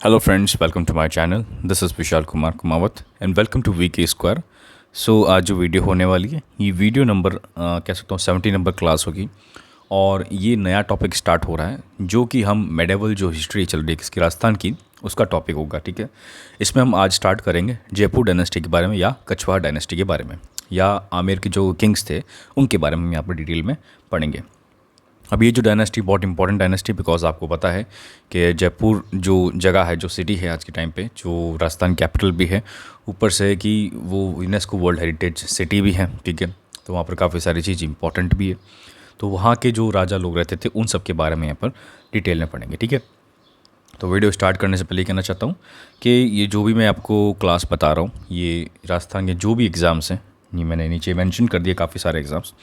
Hello friends, welcome to my channel. This is Vishal Kumar Kumawat and welcome to VK square. So आज जो video होने वाली है ये वीडियो नंबर कह सकता हूँ 70 नंबर क्लास होगी. और ये नया टॉपिक स्टार्ट हो रहा है जो कि हम मेडिवल जो हिस्ट्री चल रही है किसकी राजस्थान की उसका टॉपिक होगा. ठीक है, इसमें हम आज स्टार्ट करेंगे जयपुर डायनेस्टी के बारे में या कछवाहा डायनेस्टी के बारे में या आमेर के जो किंग्स थे उनके बारे में हम यहाँ पर डिटेल में पढ़ेंगे. अब ये जो डायनेस्टी बहुत इंपॉर्टेंट डायनेस्टी बिकॉज आपको पता है कि जयपुर जो जगह है जो सिटी है आज के टाइम पे जो राजस्थान कैपिटल भी है, ऊपर से कि वो यूनेस्को वर्ल्ड हेरिटेज सिटी भी है. ठीक है, तो वहाँ पर काफ़ी सारी चीज़ इंपॉर्टेंट भी है. तो वहाँ के जो राजा लोग रहते थे उन सब के बारे में यहाँ पर डिटेल में पढ़ेंगे. ठीक है, तो वीडियो स्टार्ट करने से पहले कहना चाहता हूँ कि ये जो भी मैं आपको क्लास बता रहा हूँ ये राजस्थान के जो भी एग्ज़ाम्स हैं, ये मैंने नीचे मेंशन कर दिए काफ़ी सारे एग्ज़ाम्स.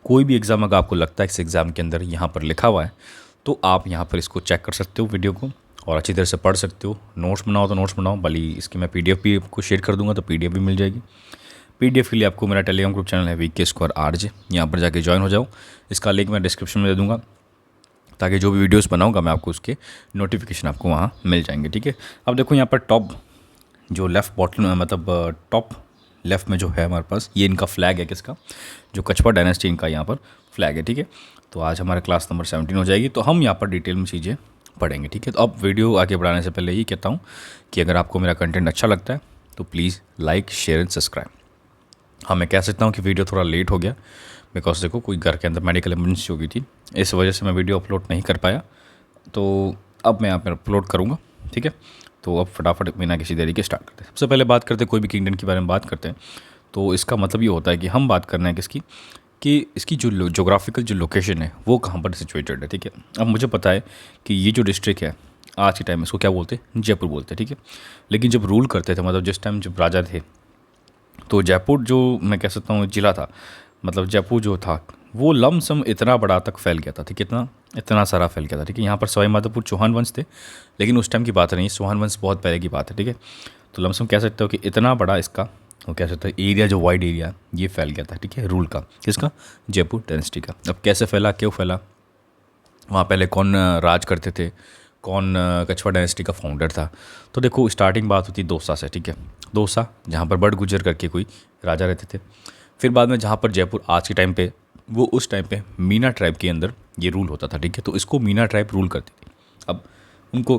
कोई भी एग्ज़ाम अगर आपको लगता है इस एग्ज़ाम के अंदर यहाँ पर लिखा हुआ है तो आप यहाँ पर इसको चेक कर सकते हो वीडियो को और अच्छी तरह से पढ़ सकते हो. नोट्स बनाओ तो नोट्स बनाओ, भले इसकी मैं पीडीएफ भी आपको शेयर कर दूंगा तो पीडीएफ भी मिल जाएगी. पीडीएफ के लिए आपको मेरा टेलीग्राम ग्रुप चैनल है वीके स्क्वायर आरजे, यहाँ पर जाके ज्वाइन हो जाओ. इसका लिंक मैं डिस्क्रिप्शन में दे दूँगा ताकि जो भी वीडियोस बनाऊंगा मैं आपको उसके नोटिफिकेशन आपको वहाँ मिल जाएंगे. ठीक है, अब देखो यहाँ पर टॉप जो लेफ़्ट बॉटम मतलब टॉप लेफ़्ट में जो है हमारे पास ये इनका फ्लैग है किसका, जो कछवाहा डायनेस्टी इनका यहाँ पर फ्लैग है. ठीक है, तो आज हमारा क्लास नंबर 17 हो जाएगी तो हम यहाँ पर डिटेल में चीज़ें पढ़ेंगे. ठीक है, तो अब वीडियो आगे बढ़ाने से पहले ये कहता हूँ कि अगर आपको मेरा कंटेंट अच्छा लगता है तो please like share and subscribe. हाँ, मैं कह सकता हूँ कि वीडियो थोड़ा लेट हो गया बिकॉज देखो कोई घर के अंदर मेडिकल इमरजेंसी हो गई थी, इस वजह से मैं वीडियो अपलोड नहीं कर पाया. तो अब मैं यहाँ पर अपलोड करूँगा. ठीक है, तो अब फटाफट बिना किसी देरी के स्टार्ट करते हैं. सबसे पहले बात करते हैं कोई भी किंगडम के बारे में बात करते हैं तो इसका मतलब ये होता है कि हम बात करना है किसकी कि इसकी जो जोग्राफिकल जो लोकेशन है वो कहाँ पर सिचुएटेड है. ठीक है, अब मुझे पता है कि ये जो डिस्ट्रिक्ट है आज के टाइम में इसको क्या बोलते हैं, जयपुर बोलते हैं. ठीक है, लेकिन जब रूल करते थे मतलब जिस टाइम जब राजा थे तो जयपुर जो मैं कह सकता हूँ जिला था, मतलब जयपुर जो था वो लमसम इतना बड़ा तक फैल गया था. ठीक है, इतना सारा फैल गया था. ठीक है, यहाँ पर सवाई माधोपुर चौहान वंश थे लेकिन उस टाइम की बात नहीं, चौहान वंश बहुत पहले की बात है. ठीक है, तो लमसम कह सकते हो कि इतना बड़ा इसका वो कह सकते हैं एरिया जो वाइड एरिया ये फैल गया था. ठीक है, रूल का किसका, जयपुर डायनेस्टी का. अब कैसे फैला, क्यों फैला, वहाँ पहले कौन राज करते थे, कौन कछवाहा डायनेस्टी का फाउंडर था. तो देखो स्टार्टिंग बात होती दोसा से. ठीक है, दोसा जहाँ पर बड़ गुजर करके कोई राजा रहते थे. फिर बाद में जहाँ पर जयपुर आज के टाइम पे वो उस टाइम पे मीना ट्राइब के अंदर ये रूल होता था. ठीक है, तो इसको मीना ट्राइब रूल करती थी. अब उनको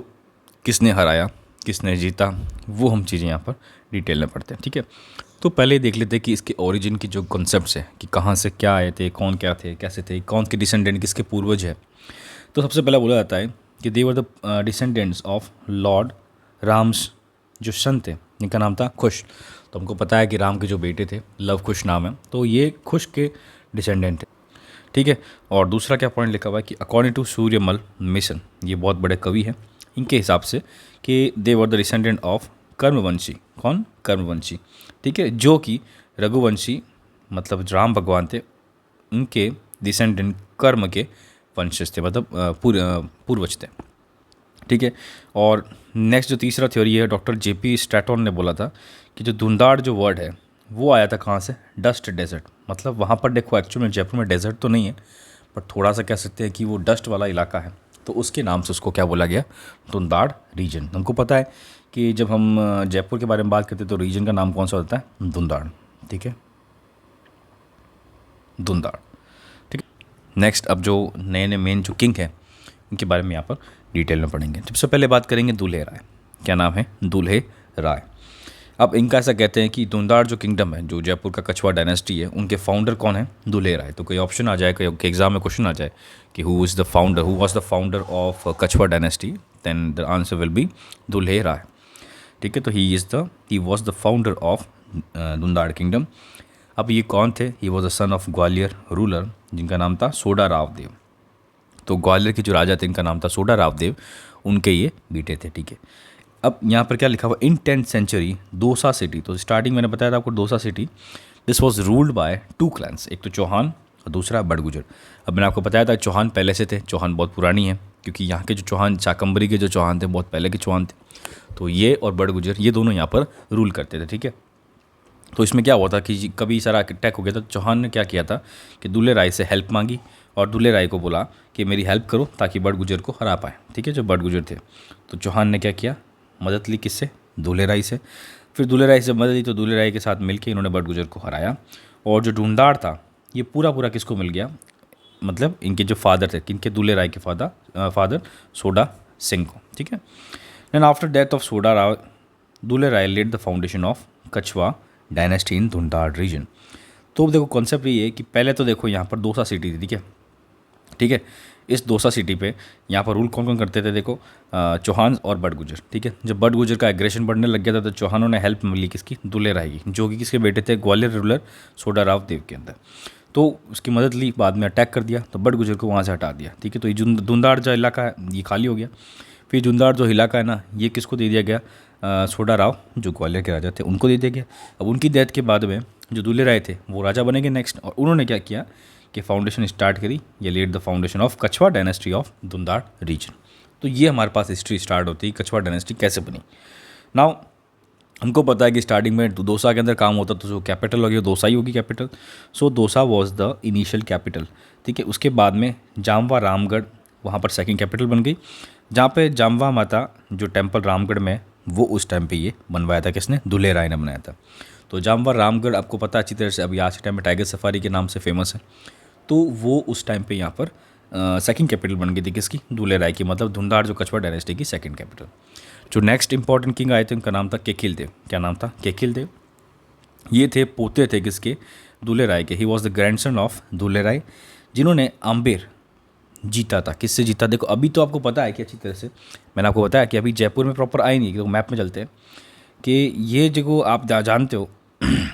किसने हराया, किसने जीता, वो हम चीज़ें यहाँ पर डिटेल में पढ़ते हैं. ठीक है, तो पहले देख लेते हैं कि इसके ओरिजिन की जो कॉन्सेप्ट्स है कि कहाँ से क्या आए थे, कौन क्या थे, कैसे थे, कौन के डिसेंडेंट किसके पूर्वज है. तो सबसे पहले बोला जाता है कि they were the descendants of lord Ram's जो सन थे इनका नाम था खुश. तो हमको पता है कि राम के जो बेटे थे लव कुश नाम है, तो ये खुश के डिसेंडेंट थे. ठीक है, और दूसरा क्या पॉइंट लिखा हुआ है कि अकॉर्डिंग टू सूर्यमल मिशन, ये बहुत बड़े कवि हैं, इनके हिसाब से कि they were the descendant of कर्मवंशी. कौन, कर्मवंशी. ठीक है, जो कि रघुवंशी मतलब राम भगवान थे उनके डिसेंडेंट कर्म के वंशज थे, मतलब पूर्वज थे. ठीक है, और नेक्स्ट जो तीसरा थ्योरी है डॉक्टर जेपी स्ट्रैटन ने बोला था कि जो धुंधाड़ जो वर्ड है वो आया था कहाँ से, डस्ट डेजर्ट. मतलब वहाँ पर देखो एक्चुअल में जयपुर में डेजर्ट तो नहीं है पर थोड़ा सा कह सकते हैं कि वो डस्ट वाला इलाका है, तो उसके नाम से उसको क्या बोला गया, धुंधाड़ रीजन. हमको पता है कि जब हम जयपुर के बारे में बात करते हैं तो रीजन का नाम कौन सा होता है, धुंधाड़. ठीक है, धुंधाड़. ठीक है, नेक्स्ट अब जो नए नए मेन जो किंग है इनके बारे में यहाँ पर डिटेल में पढ़ेंगे. सबसे पहले बात करेंगे दूल्हे राय. क्या नाम है, दूल्हे राय. अब इनका ऐसा कहते हैं कि धुंधाड़ जो किंगडम है जो जयपुर का कछवाहा डायनेस्टी है उनके फाउंडर कौन है, दूल्हे राय. तो कोई ऑप्शन आ जाए, कोई एग्जाम में क्वेश्चन आ जाए कि who is the founder, who was the founder of Kachhwaha dynasty, then the answer will be Dulhe Rai. ठीक है, तो he was the founder of Dhundhar kingdom. अब ये कौन थे, he was the son of Gwalior ruler जिनका नाम था सोडा रावदेव. तो ग्वालियर के जो राजा थे इनका नाम था सोडा रावदेव, उनके ये बेटे थे. ठीक है, अब यहाँ पर क्या लिखा हुआ, इन 10th सेंचुरी दोसा सिटी. तो स्टार्टिंग मैंने बताया था आपको dosa city, this was ruled by 2 clans, एक तो चौहान और दूसरा बड़गुजर. अब मैंने आपको बताया था चौहान पहले से थे, चौहान बहुत पुरानी है क्योंकि यहाँ के जो चौहान शाकंबरी के जो चौहान थे बहुत पहले के चौहान थे. तो ये और बड़गुजर ये दोनों यहाँ पर रूल करते थे. ठीक है, तो इसमें क्या हुआ था कि कभी सारा अटैक हो गया था, चौहान ने क्या किया था कि दूल्हे राय से हेल्प मांगी और दूल्हे राय को बोला कि मेरी हेल्प करो ताकि बड़गुजर को हरा पाए. ठीक है, जो बड़गुजर थे तो चौहान ने क्या किया, मदद ली किससे, दुले राय से। फिर दुले राय से मदद ली तो दुले राय के साथ मिलकर इन्होंने बड़गुजर को हराया। और जो ढूंढाड़ था ये पूरा पूरा किसको मिल गया, मतलब इनके जो फादर थे, किनके, दुले राय के फादर सोडा सिंह को, ठीक है। Then after death of Soda Rao, Dule Rai led the foundation of Kachhwa dynasty in Dhundhar region. तो देखो कॉन्सेप्ट ये है कि पहले तो देखो यहाँ पर दौसा सिटी थी, ठीक है। इस दौसा सिटी पे यहाँ पर रूल कौन कौन करते थे, देखो चौहान और बड़गुजर, ठीक है। जब बड़गुजर का एग्रेशन बढ़ने लग गया था तो चौहानों ने हेल्प मिली किसकी, दुले राय की, जो कि किसके बेटे थे, ग्वालियर रूलर सोडा राव देव के अंदर। तो उसकी मदद ली, बाद में अटैक कर दिया तो बड़गुजर को वहाँ से हटा दिया, ठीक है। तो ये धुंधाड़ जो इलाका है ये खाली हो गया। फिर धुंधाड़ जो इलाका है ना ये किसको दे दिया गया, सोडा राव जो ग्वालियर के राजा थे उनको दे दिया गया। अब उनकी डेथ के बाद में जो दुले राय थे वो राजा बनेंगे नेक्स्ट, और उन्होंने क्या किया कि फाउंडेशन स्टार्ट करी, ये led the foundation of Kachhwa dynasty of Dhundhar region. तो ये हमारे पास हिस्ट्री स्टार्ट होती है कछवा डायनेस्टी कैसे बनी। नाउ हमको पता है कि स्टार्टिंग में दौसा के अंदर काम होता तो जो कैपिटल होगी वो दौसा ही होगी capital. So Dausa was the initial capital, ठीक है। उसके बाद में जामवा रामगढ़ वहाँ पर सेकंड कैपिटल बन गई, जहाँ पे जामवा माता जो टेम्पल रामगढ़ में वो उस टाइम पे ये बनवाया था, किसने, दुले राय ने बनाया था। तो जामवा रामगढ़ आपको पता अच्छी तरह से, अभी आज के टाइम में टाइगर सफारी के नाम से फेमस है। तो वो उस टाइम पे यहाँ पर सेकंड कैपिटल बन गई थी किसकी, दुले राय की, मतलब धुंधाड़ जो कछवा डायनेस्टी की सेकंड कैपिटल। जो नेक्स्ट इंपॉर्टेंट किंग आए थे उनका नाम था केकिल देव। क्या नाम था, केकिल देव। ये थे पोते थे किसके, दुले राय के। He was the grandson of Dule Rai, जिन्होंने आम्बेर जीता था। किससे जीता, देखो अभी तो आपको पता है कि अच्छी तरह से मैंने आपको बताया कि अभी जयपुर में प्रॉपर आए नहीं, तो मैप में चलते हैं कि ये जगह आप जानते हो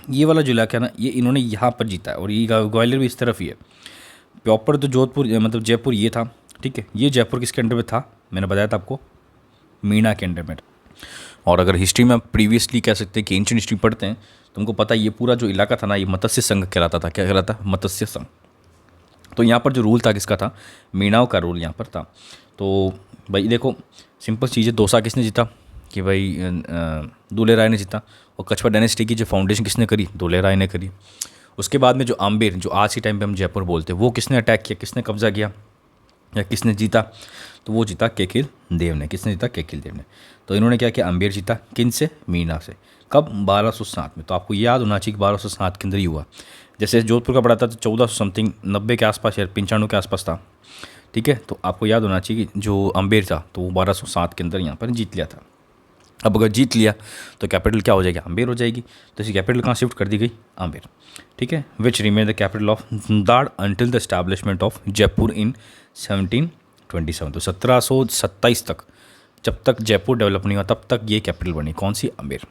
ये वाला जो इलाका है ना ये इन्होंने यहाँ पर जीता है, और ये ग्वालियर भी इस तरफ ही है। प्रॉपर तो जोधपुर मतलब जयपुर ये था, ठीक है। ये जयपुर किसके अंडर में था, मैंने बताया था आपको, मीणा के अंडर में। और अगर हिस्ट्री में प्रीवियसली कह सकते हैं कि एंशिएंट हिस्ट्री पढ़ते हैं तो हमको पता है ये पूरा जो इलाका था ना ये मत्स्य संघ कहलाता था। क्या कहलाता, मत्स्य संघ। तो यहाँ पर जो रूल था किसका था, मीणाओं का रूल यहाँ पर था। तो भाई देखो सिंपल चीज़ है, दौसा किसने जीता कि भाई दुले राय ने जीता, और कछवा डायनेस्टी की जो फाउंडेशन किसने करी, दुले राय ने करी। उसके बाद में जो आम्बेर, जो आज के टाइम पे हम जयपुर बोलते हैं, वो किसने अटैक किया, किसने कब्जा किया या किसने जीता, तो वो जीता केकिल देव ने। किसने जीता, केकिल देव ने। तो इन्होंने क्या किया, आम्बेर जीता, किन से, मीणा से। कब, 1207 में। तो आपको याद होना चाहिए कि 1207 के अंदर ही हुआ। जैसे जोधपुर का पड़ा था तो 1400 समथिंग 90 के आसपास या 95 के आसपास था, ठीक है। तो आपको याद होना चाहिए कि जो आम्बेर था तो वो 1207 के अंदर यहाँ पर जीत लिया था। अब अगर जीत लिया तो कैपिटल क्या हो जाएगी, आम्बेर हो जाएगी। तो इसी कैपिटल कहाँ शिफ्ट कर दी गई, आम्बेर, ठीक है। Which remain the capital of Dhundhar until the establishment of Jaipur in 1727। तो 1727 तक, जब तक जयपुर डेवलप नहीं हुआ तब तक ये कैपिटल बनी, कौन सी, आम्बेर।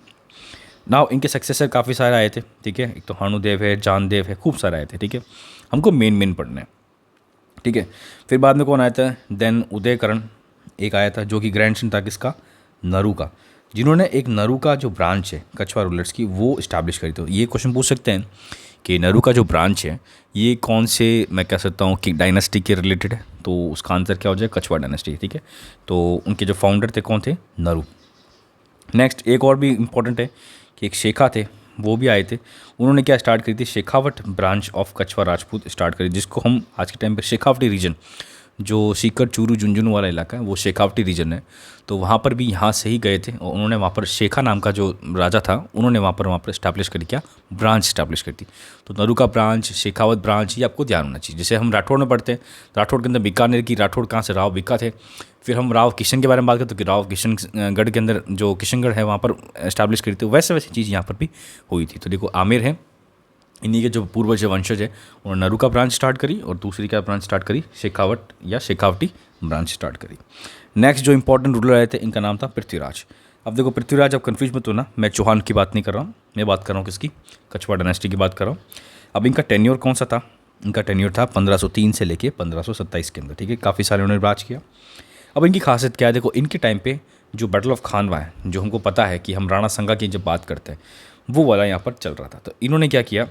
नाउ इनके सक्सेसर काफ़ी सारे आए थे, ठीक है। एक तो हानुदेव है, जानदेव है, खूब सारे आए थे, ठीक है। हमको मेन पढ़ना है, ठीक है। फिर बाद में कौन आया था, देन उदयकरण एक आया था जो कि ग्रैंडसन था किसका, नरू का, जिन्होंने एक नरू का जो ब्रांच है कछवा रूलर्स की वो इस्टेब्लिश करी। तो ये क्वेश्चन पूछ सकते हैं कि नरू का जो ब्रांच है ये कौन से, मैं कह सकता हूँ कि डायनेस्टी के रिलेटेड है, तो उसका आंसर क्या हो जाए, कछवा डायनेस्टी, ठीक है। तो उनके जो फाउंडर थे कौन थे, नरू। नेक्स्ट एक और भी इम्पॉर्टेंट है कि एक शेखा थे, वो भी आए थे। उन्होंने क्या स्टार्ट करी थी, Shekhawat branch of Kachhwa Rajput start करी, जिसको हम आज के टाइम पर शेखावटी रीजन, जो सीकर चूरू झुंझुनू वाला इलाका है वो शेखावटी रीजन है। तो वहाँ पर भी यहाँ से ही गए थे और उन्होंने वहाँ पर शेखा नाम का जो राजा था उन्होंने वहाँ पर इस्टेब्लिश करी, क्या, ब्रांच इस्टेब्लिश करी थी। तो नरू का ब्रांच, शेखावत ब्रांच, ये आपको ध्यान होना चाहिए। जैसे हम राठौड़ में पढ़ते हैं, राठौड़ के अंदर बीकानेर की, राठौड़ कहाँ से, राव बीका थे। फिर हम राव किशन के बारे में बात करते हैं तो राव किशनगढ़ के अंदर जो किशनगढ़ है वहाँ पर इस्टेब्लिश करी थी। वैसे वैसी चीज़ यहाँ पर भी हुई थी। तो देखो आमिर है, इन्हीं के जो पूर्वज वंशज है उन्होंने नरू का ब्रांच स्टार्ट करी, और दूसरी क्या ब्रांच स्टार्ट करी, शेखावट या शेखावटी ब्रांच स्टार्ट करी। नेक्स्ट जो इंपॉर्टेंट रूलर आए थे इनका नाम था पृथ्वीराज। अब देखो पृथ्वीराज, अब कन्फ्यूज मत होना, मैं चौहान की बात नहीं कर रहा हूँ, मैं बात कर रहा हूँ किसकी, कछवा डायनेस्टी की बात कर रहा हूँ। अब इनका टेन्योर कौन सा था, इनका टेन्योर था 1503 से लेके 1527 के अंदर, ठीक है। काफ़ी सारे उन्होंने राज किया। अब इनकी खासियत क्या है, देखो इनके टाइम पे जो बैटल ऑफ खानवा है, जो हमको पता है कि हम राणा संगा की जब बात करते हैं वो वाला यहाँ पर चल रहा था। तो इन्होंने क्या किया,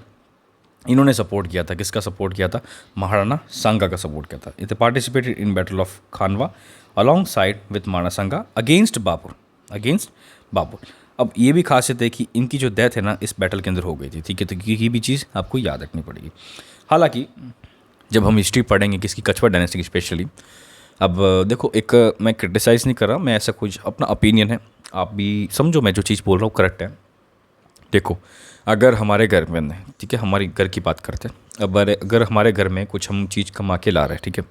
इन्होंने सपोर्ट किया था, किसका सपोर्ट किया था, महाराणा सांगा का सपोर्ट किया था। It participated in battle of Khanwa alongside with Maharana Sanga against Babur. अब ये भी खासियत है कि इनकी जो डेथ है ना इस बैटल के अंदर हो गई थी, ठीक है। तो ये भी चीज़ आपको याद रखनी पड़ेगी। हालांकि जब हम हिस्ट्री पढ़ेंगे किसकी, कछवा डायनेस्टी की स्पेशली, अब देखो एक मैं क्रिटिसाइज़ नहीं कर रहा, मैं ऐसा कुछ अपना ओपिनियन है, आप भी समझो मैं जो चीज़ बोल रहा हूँ करेक्ट है। देखो, अगर हमारे घर में नहीं, ठीक है, हमारी घर की बात करते हैं। अब अगर हमारे घर में कुछ हम चीज़ कमा के ला रहे हैं, ठीक है,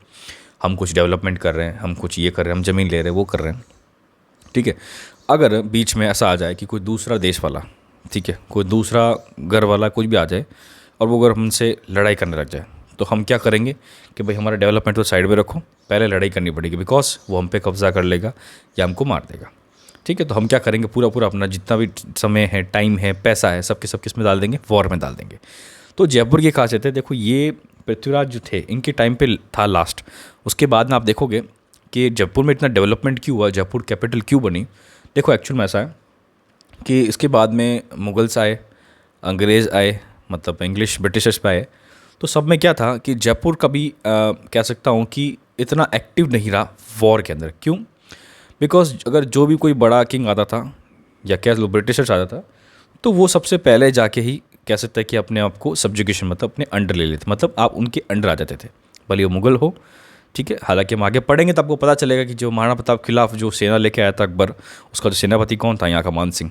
हम कुछ डेवलपमेंट कर रहे हैं, हम कुछ ये कर रहे हैं, हम ज़मीन ले रहे हैं, वो कर रहे हैं, ठीक है। अगर बीच में ऐसा आ जाए कि कोई दूसरा देश वाला, ठीक है, कोई दूसरा घर वाला कुछ भी आ जाए और वो अगर हमसे लड़ाई करने लग जाए, तो हम क्या करेंगे कि भाई हमारा डेवलपमेंट तो साइड में रखो, पहले लड़ाई करनी पड़ेगी, बिकॉज वो हम पे कब्जा कर लेगा या हमको मार देगा, ठीक है। तो हम क्या करेंगे, पूरा पूरा अपना जितना भी समय है, टाइम है, पैसा है, सब के सब किस में डाल देंगे, वॉर में डाल देंगे। तो जयपुर की खासियत है, देखो ये पृथ्वीराज जो थे इनके टाइम पे था लास्ट। उसके बाद में आप देखोगे कि जयपुर में इतना डेवलपमेंट क्यों हुआ, जयपुर कैपिटल क्यों बनी। देखो एक्चुअल में ऐसा है कि इसके बाद में मुगल्स आए, अंग्रेज़ आए, मतलब इंग्लिश ब्रिटिशर्स पे आए। तो सब में क्या था कि जयपुर कभी कह सकता हूँ कि इतना एक्टिव नहीं रहा वॉर के अंदर। क्यों? बिकॉज अगर जो भी कोई बड़ा किंग आता था या कह लो ब्रिटिशर्स आता था, तो वो सबसे पहले जाके ही कह सकते हैं कि अपने आप को सब्जुकेशन मतलब अपने अंडर ले लेते, मतलब आप उनके अंडर आ जाते थे, भले वो मुगल हो, ठीक है। हालांकि हम आगे पढ़ेंगे तो आपको पता चलेगा कि जो महाराणा प्रताप के खिलाफ जो सेना लेके आया था अकबर, उसका जो सेनापति कौन था, यहाँ का मान सिंह,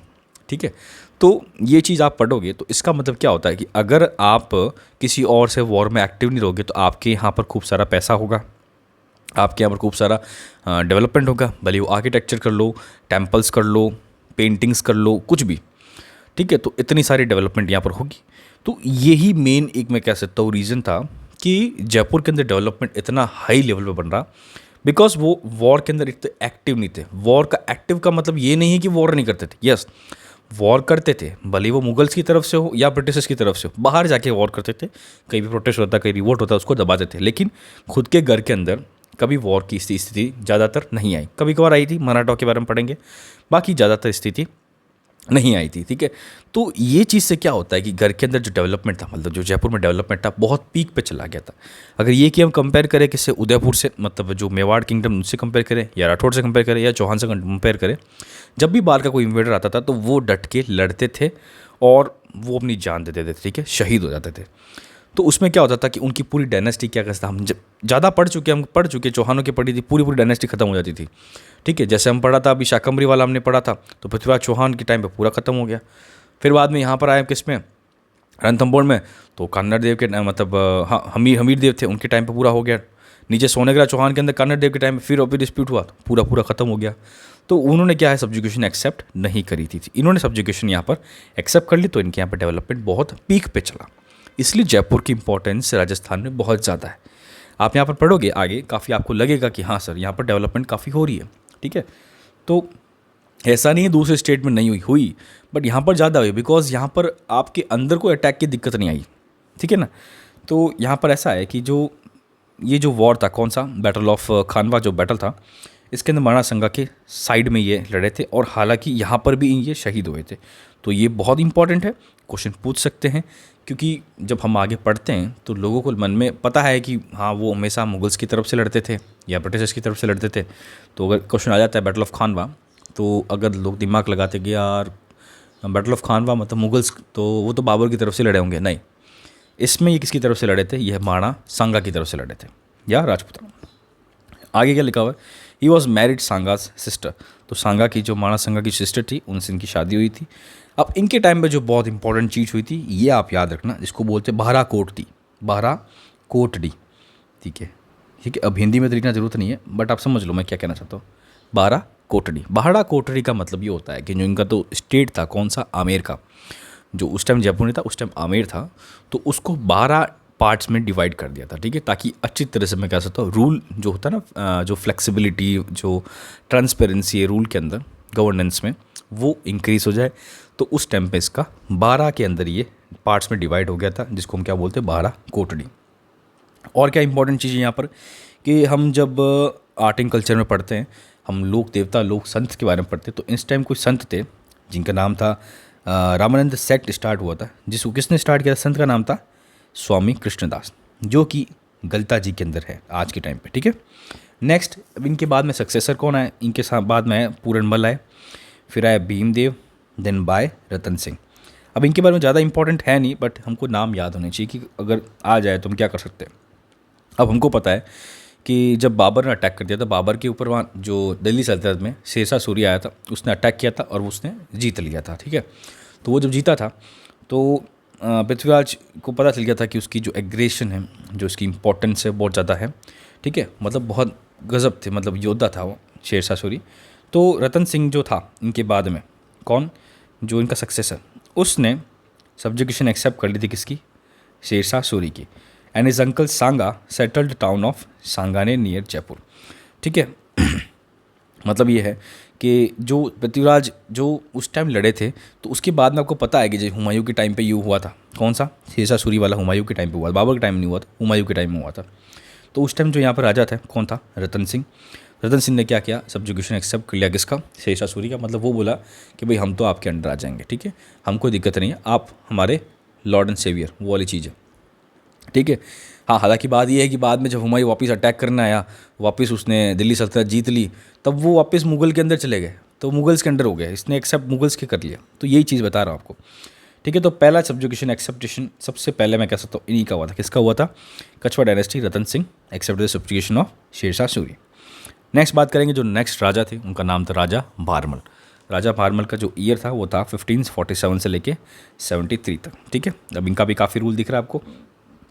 ठीक है। तो ये चीज़ आप पढ़ोगे तो इसका मतलब क्या होता है कि अगर आप किसी और से वॉर में एक्टिव नहीं रहोगे तो आपके यहाँ पर खूब सारा पैसा होगा, आपके यहाँ पर खूब सारा डेवलपमेंट होगा, भले वो आर्किटेक्चर कर लो, टेम्पल्स कर लो, पेंटिंग्स कर लो, कुछ भी, ठीक है। तो इतनी सारी डेवलपमेंट यहाँ पर होगी। तो यही मेन एक मैं कह सकता हूँ रीज़न था कि जयपुर के अंदर डेवलपमेंट इतना हाई लेवल पे बन रहा, बिकॉज वो वॉर के अंदर इतने एक्टिव नहीं थे। वॉर का एक्टिव का मतलब ये नहीं है कि वॉर नहीं करते थे, यस वॉर करते थे, भले वो मुगल्स की तरफ से हो या ब्रिटिशर्स की तरफ से हो, बाहर जाके वॉर करते थे, कहीं भी प्रोटेस्ट होता, कहीं रिवोल्ट होता, उसको दबाते थे, लेकिन खुद के घर के अंदर कभी वॉर की स्थिति ज़्यादातर नहीं आई। कभी कभार आई थी, मराठा के बारे में पढ़ेंगे, बाकी ज़्यादातर स्थिति नहीं आई थी, ठीक है। तो ये चीज़ से क्या होता है कि घर के अंदर जो डेवलपमेंट था, मतलब जो जयपुर में डेवलपमेंट था, बहुत पीक पे चला गया था। अगर ये कि हम कंपेयर करें किससे, उदयपुर से, मतलब जो मेवाड़ किंगडम उनसे कंपेयर करें, या राठौड़ से कंपेयर करें, या चौहान से कंपेयर करें, जब भी बाहर का कोई इन्वेडर आता था तो वो डट के लड़ते थे और वो अपनी जान दे देते थे, ठीक है, शहीद हो जाते थे। तो उसमें क्या होता था कि उनकी पूरी डायनेस्टी क्या कहता, हम जब ज़्यादा हम पढ़ चुके, चौहानों की पढ़ी थी, पूरी पूरी डायनेस्टी खत्म हो जाती थी, ठीक है। जैसे हम पढ़ा था अभी शाकंभरी वाला हमने पढ़ा था, तो पृथ्वीराज चौहान के टाइम पे पूरा खत्म हो गया। फिर बाद में यहाँ पर आए किस में, रणथंभौर में, तो कान्नाड़ देव के मतलब हाँ हमीर देव थे, उनके टाइम पे पूरा हो गया। नीचे सोनेग्रा चौहान के अंदर कान्नाड़ देव के टाइम पे फिर अभी डिस्प्यूट हुआ, तो पूरा पूरा खत्म हो गया। तो उन्होंने क्या है, सब्जुकेशन एक्सेप्ट नहीं करी थी, इन्होंने सब्जुकेशन यहाँ पर एक्सेप्ट कर ली, तो इनके यहाँ पर डेवलपमेंट बहुत पीक पे चला। इसलिए जयपुर की इंपॉर्टेंस राजस्थान में बहुत ज़्यादा है। आप यहाँ पर पढ़ोगे आगे, काफ़ी आपको लगेगा कि हाँ सर यहाँ पर डेवलपमेंट काफ़ी हो रही है, ठीक है। तो ऐसा नहीं है दूसरे स्टेट में नहीं हुई, बट यहाँ पर ज़्यादा हुई, बिकॉज यहाँ पर आपके अंदर कोई अटैक की दिक्कत नहीं आई, ठीक है ना। तो यहाँ पर ऐसा है कि जो ये जो वॉर था, कौन सा, बैटल ऑफ खानवा जो बैटल था, इसके अंदर महाराणा संगा के साइड में ये लड़े थे, और हालांकि यहाँ पर भी ये शहीद हुए थे। तो ये बहुत इंपॉर्टेंट है, क्वेश्चन पूछ सकते हैं, क्योंकि जब हम आगे पढ़ते हैं तो लोगों को मन में पता है कि हाँ वो हमेशा मुगल्स की तरफ से लड़ते थे या ब्रिटिशर्स की तरफ से लड़ते थे। तो अगर क्वेश्चन आ जाता है बैटल ऑफ खानवा, तो अगर लोग दिमाग लगाते कि यार बैटल ऑफ खानवा मतलब मुगल्स, तो वो तो बाबर की तरफ से लड़े होंगे, नहीं, इसमें ये किसकी तरफ से लड़े थे, यह महाराणा सांगा की तरफ से लड़े थे या राजपूताना। आगे क्या लिखा हुआ है, ही वॉज मैरिड सांगास सिस्टर। तो सांगा की जो महाराणा सांगा की सिस्टर थी, उनसे इनकी शादी हुई थी। अब इनके टाइम पे जो बहुत इंपॉर्टेंट चीज़ हुई थी, ये आप याद रखना, जिसको बोलते बारह कोटड़ी, बारह कोटड़ी, ठीक है, ठीक है। अब हिंदी में तो लिखना जरूरत नहीं है, बट आप समझ लो मैं क्या कहना चाहता हूँ। बारह कोटड़ी, बारह कोटड़ी का मतलब ये होता है कि जो इनका तो स्टेट था, कौन सा, आमेर का, जो उस टाइम जयपुर नहीं था, उस टाइम आमेर था, तो उसको 12 पार्ट्स में डिवाइड कर दिया था, ठीक है, ताकि अच्छी तरह से मैं कह सकता हूँ रूल जो होता है ना, जो फ्लेक्सिबिलिटी, जो ट्रांसपेरेंसी है रूल के अंदर, गवर्नेंस में, वो इंक्रीज़ हो जाए। तो उस टाइम पे इसका 12 के अंदर ये पार्ट्स में डिवाइड हो गया था, जिसको हम क्या बोलते हैं, 12 कोटड़ी। और क्या इंपॉर्टेंट चीज़ है यहाँ पर कि हम जब आर्ट एंड कल्चर में पढ़ते हैं, हम लोक देवता, लोक संत के बारे में पढ़ते हैं, तो इस टाइम कुछ संत थे जिनका नाम था रामानंद सेक्ट स्टार्ट हुआ था, जिसको किसने स्टार्ट किया था, संत का नाम था स्वामी कृष्णदास, जो कि गलता जी के अंदर है आज के टाइम पे, ठीक है। नेक्स्ट, अब इनके बाद में सक्सेसर कौन आए, इनके साथ बाद में पूरनमल आए, फिर आए भीमदेव, देन बाय रतन सिंह। अब इनके बारे में ज़्यादा इंपॉर्टेंट है नहीं, बट हमको नाम याद होने चाहिए कि अगर आ जाए तो हम क्या कर सकते हैं। अब हमको पता है कि जब बाबर ने अटैक कर दिया था, बाबर के ऊपर वहाँ जो दिल्ली सल्तनत में शेरशाह सूरी आया था, उसने अटैक किया था और उसने जीत लिया था। ठीक है, तो वो जब जीता था तो पृथ्वीराज को पता चल गया था कि उसकी जो एग्रेशन है, जो उसकी इम्पोर्टेंस है, बहुत ज़्यादा है। ठीक है, मतलब बहुत गजब थे, मतलब योद्धा था वो शेरशाह सूरी। तो रतन सिंह जो था इनके बाद में, कौन, जो इनका सक्सेसर, उसने सब्जुकेशन एक्सेप्ट कर ली थी किसकी, शेरशाह सूरी की। And is uncle Sanga settled town of सांगाने near Jaipur. ठीक है, मतलब ये है कि जो पृथ्वीराज जो उस टाइम लड़े थे, तो उसके बाद में आपको पता है कि जो हुमायूं के टाइम पे ये हुआ था, कौन सा, शेरशाह सूरी वाला हुमायूं के टाइम पे हुआ था, बाबर के टाइम नहीं हुआ था, हुमायूं के टाइम में हुआ था। तो उस टाइम जो यहाँ पर राजा था कौन था, रतन सिंह। रतन सिंह ने क्या किया, सब्जुकेशन एक्सेप्ट कर लिया किसका, शेरशाह सूरी का। मतलब वो बोला कि भाई हम तो आपके अंडर आ जाएंगे, ठीक है, हमको दिक्कत नहीं है, आप हमारे लॉर्ड एंड सेवियर, वो वाली चीज़ है। ठीक है, हाँ, हालांकि बात यह है कि बाद में जब हुमायूं वापस अटैक करने आया, वापस उसने दिल्ली सल्तनत जीत ली, तब वो वापस मुगल के अंदर चले गए, तो मुगल्स के अंडर हो गया, इसने एक्सेप्ट मुगल्स के कर लिया। तो यही चीज़ बता रहा हूँ आपको। ठीक है, तो पहला सब्जुकेशन एक्सेप्टेशन सबसे पहले मैं कह सकता हूँ इन्हीं का हुआ था। किसका हुआ था, Kachhwaha dynasty, Ratan Singh accept the subjugation of Sher Shah Suri. Next बात करेंगे, जो नेक्स्ट राजा थे उनका नाम था राजा भारमल। राजा भारमल का जो ईयर था वो था 1547 से लेके 73 तक। ठीक है, अब इनका भी काफ़ी रूल दिख रहा है आपको,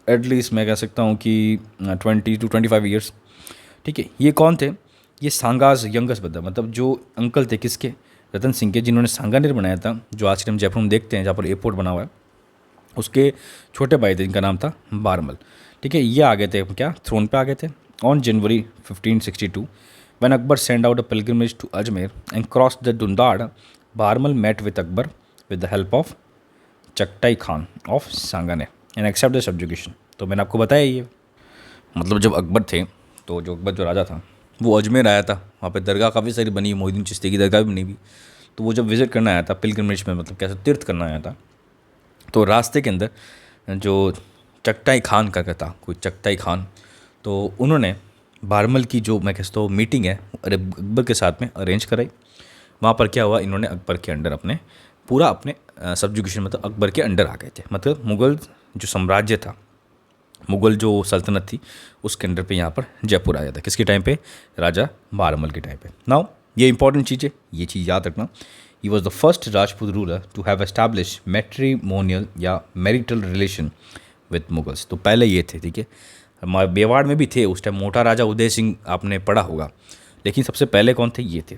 एटलीस्ट मैं कह सकता हूँ कि 20 to 25 ईयर्स। ठीक है, ये कौन थे, ये सांगाज यंगस्ट ब्रदर, मतलब जो अंकल थे किसके, रतन सिंह के, जिन्होंने सांगानेर बनाया था, जो आज के हम जयपुर में देखते हैं जहाँ पर एयरपोर्ट बना हुआ है, उसके छोटे भाई थे, इनका नाम था बारमल। ठीक है, ये आ गए थे क्या, थ्रोन पे आ गए थे on January 1562 when Akbar send out a pilgrimage to Ajmer and cross the Dhundhar. Bharmal met with Akbar with the help of Chagatai Khan of Sanganer and accept the subjugation. तो मैंने आपको बताया ये, मतलब जब अकबर थे, तो जो अकबर जो राजा था वो अजमेर आया था, वहाँ पे दरगाह काफ़ी सारी बनी, मोहिउद्दीन चिश्ती की दरगाह भी बनी हुई। तो वो जब विज़िट करना आया था पिलग्रिमेज में, मतलब कैसे तीर्थ करना आया था, तो रास्ते के अंदर जो चगताई खान का था, कोई चगताई खान, तो उन्होंने बारमल की जो मैं कहता हूँ मीटिंग है अकबर के साथ में अरेंज कराई। वहाँ पर क्या हुआ, इन्होंने अकबर के अंडर अपने पूरा अपने सब्जुकेशन, मतलब अकबर के अंडर आ गए थे, मतलब मुग़ल जो साम्राज्य था, मुग़ल जो सल्तनत थी, उसके अंडर पे यहाँ पर जयपुर आया था। किसके टाइम पे, राजा बारमल के टाइम पे। नाउ ये इंपॉर्टेंट चीज़ है, ये चीज़ याद रखना, he was the first Rajput ruler to have establish matrimonial या मैरिटल रिलेशन विद मुगल्स। तो पहले ये थे, ठीक है, मेवाड़ में भी थे उस टाइम, मोटा राजा उदय सिंह आपने पढ़ा होगा, लेकिन सबसे पहले कौन थे, ये थे।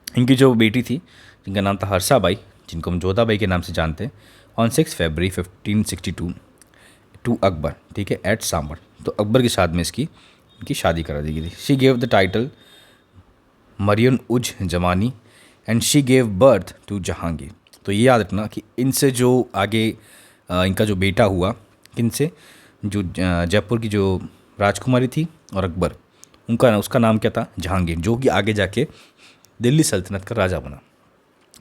इनकी जो बेटी थी जिनका नाम था हर्षाबाई, जिनको हम जोधाबाई के नाम से जानते हैं, ऑन 6 फरवरी 1562 टू अकबर, ठीक है, एट सांबर। तो अकबर के साथ में इनकी शादी करा दी गई थी। She gave the title Mariam uz Zamani and she gave birth to Jahangir. तो ये याद रखना कि इनसे जो आगे इनका जो बेटा हुआ, किनसे, जो जयपुर की जो राजकुमारी थी और अकबर, उसका नाम क्या था, जहांगीर, जो कि आगे जाके दिल्ली सल्तनत का राजा बना।